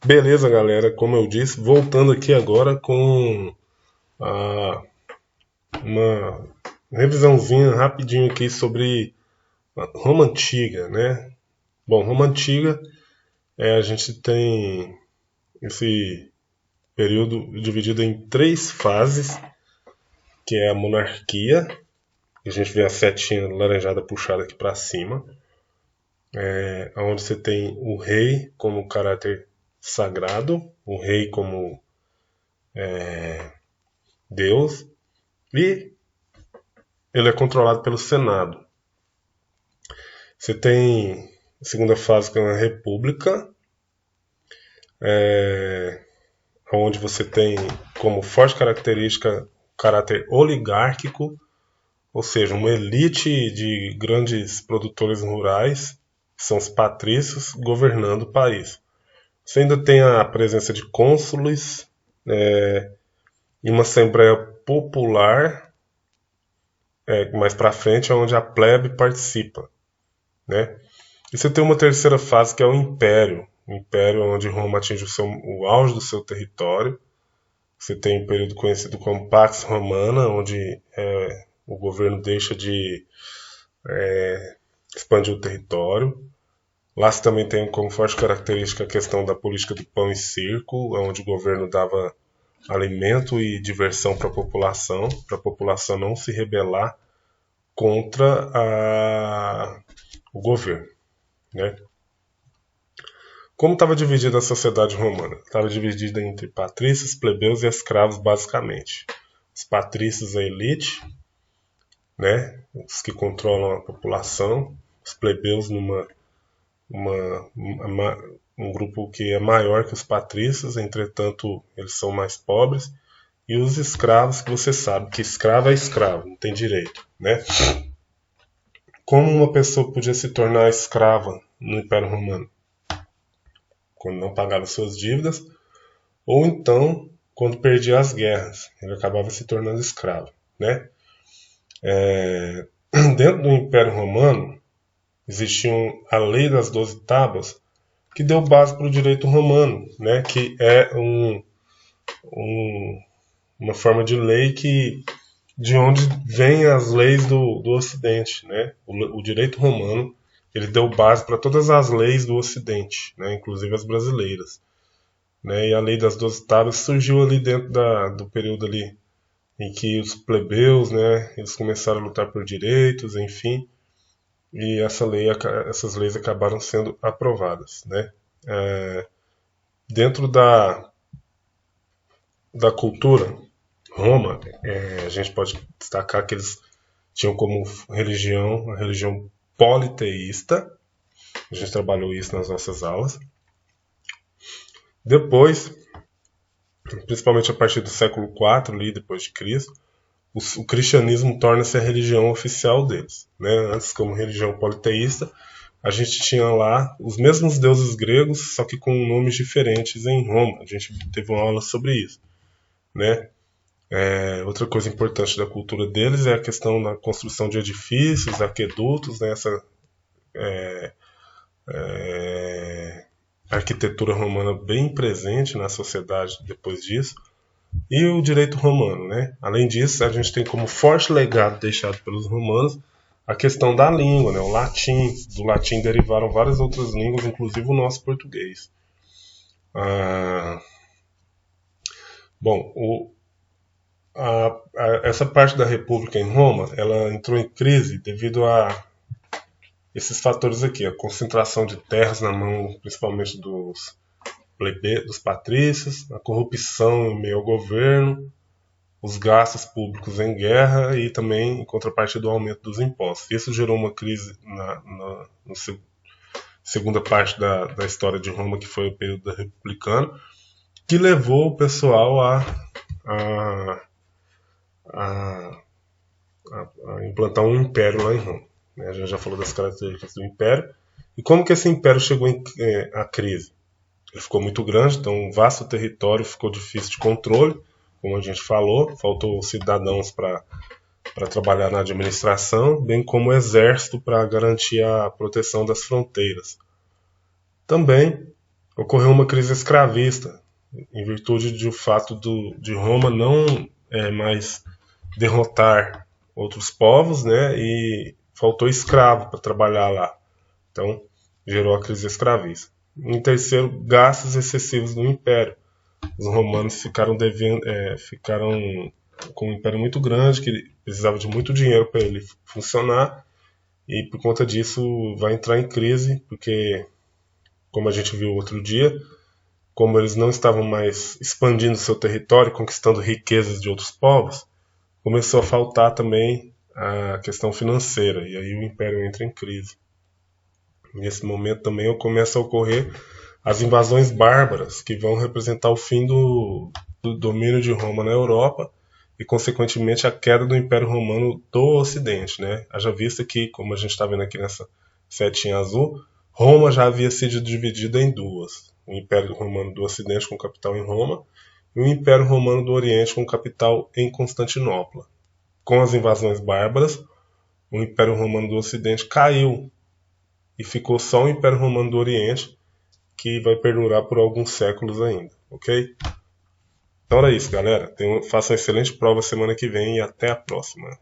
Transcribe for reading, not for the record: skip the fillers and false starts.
Beleza, galera, como eu disse, voltando aqui agora com uma revisãozinha rapidinho aqui sobre a Roma Antiga, né? Bom, Roma Antiga, a gente tem esse período dividido em três fases, que é a monarquia, que a gente vê a setinha laranjada puxada aqui para cima, onde você tem o rei como caráter sagrado, o rei como Deus, e ele é controlado pelo Senado. Você tem a segunda fase, que é uma república, onde você tem como forte característica o caráter oligárquico, ou seja, uma elite de grandes produtores rurais, que são os patrícios, governando o país. Você ainda tem a presença de cônsules e uma assembleia popular, mais para frente, onde a plebe participa, né? E você tem uma terceira fase, que é o Império. O Império onde Roma atinge o auge do seu território. Você tem um período conhecido como Pax Romana, onde o governo deixa de expandir o território. Lá você também tem como forte característica a questão da política do pão e circo, onde o governo dava alimento e diversão para a população não se rebelar contra o governo, né? Como estava dividida a sociedade romana? Estava dividida entre patrícios, plebeus e escravos, basicamente. Os patrícios, a elite, né? Os que controlam a população. Os plebeus, um grupo que é maior que os patrícios, entretanto, eles são mais pobres. E os escravos, que você sabe que escravo é escravo, não tem direito, né? Como uma pessoa podia se tornar escrava no Império Romano? Quando não pagava suas dívidas, ou então quando perdia as guerras, ele acabava se tornando escravo, né? Dentro do Império Romano existiam a Lei das 12 Tábuas, que deu base para o direito romano, né? Que é uma forma de lei de onde vêm as leis do Ocidente, né? O direito romano ele deu base para todas as leis do Ocidente, né? Inclusive as brasileiras. Né? E a lei das 12 tábuas surgiu ali dentro do período ali em que os plebeus, né, eles começaram a lutar por direitos, enfim, e essas leis acabaram sendo aprovadas, né? Dentro da cultura Roma, a gente pode destacar que eles tinham como religião a religião politeísta. A gente trabalhou isso nas nossas aulas. Depois, principalmente a partir do século IV, ali depois de Cristo, o cristianismo torna-se a religião oficial deles. Né? Antes, como religião politeísta, a gente tinha lá os mesmos deuses gregos, só que com nomes diferentes em Roma. A gente teve uma aula sobre isso. Né? Outra coisa importante da cultura deles é a questão da construção de edifícios, aquedutos, né? Essa arquitetura romana bem presente na sociedade depois disso. E o direito romano, né? Além disso, a gente tem como forte legado deixado pelos romanos a questão da língua, né? O latim. Do latim derivaram várias outras línguas, inclusive o nosso português. Bom, essa parte da República em Roma, ela entrou em crise devido a esses fatores aqui, a concentração de terras na mão, principalmente dos patrícios, a corrupção em meio ao governo, os gastos públicos em guerra e também em contrapartida do aumento dos impostos. Isso gerou uma crise na segunda parte da história de Roma, que foi o período republicano, que levou o pessoal a, a implantar um império lá em Roma. A gente já falou das características do império. E como que esse império chegou à crise? Ele ficou muito grande, então um vasto território ficou difícil de controle, como a gente falou, faltou cidadãos para trabalhar na administração, bem como o exército para garantir a proteção das fronteiras. Também ocorreu uma crise escravista, em virtude do fato de Roma não mais derrotar outros povos, né, e faltou escravo para trabalhar lá. Então, gerou a crise escravista. Em terceiro, gastos excessivos do Império. Os romanos ficaram devendo, ficaram com um império muito grande, que precisava de muito dinheiro para ele funcionar, e por conta disso vai entrar em crise, porque, como a gente viu outro dia, como eles não estavam mais expandindo seu território, conquistando riquezas de outros povos, começou a faltar também a questão financeira, e aí o império entra em crise. Nesse momento também começa a ocorrer as invasões bárbaras, que vão representar o fim do domínio de Roma na Europa e, consequentemente, a queda do Império Romano do Ocidente. Né? Haja vista que, como a gente está vendo aqui nessa setinha azul, Roma já havia sido dividida em duas. O Império Romano do Ocidente, com capital em Roma, e o Império Romano do Oriente, com capital em Constantinopla. Com as invasões bárbaras, o Império Romano do Ocidente caiu e ficou só o Império Romano do Oriente, que vai perdurar por alguns séculos ainda, ok? Então era isso, galera. Faça uma excelente prova semana que vem e até a próxima.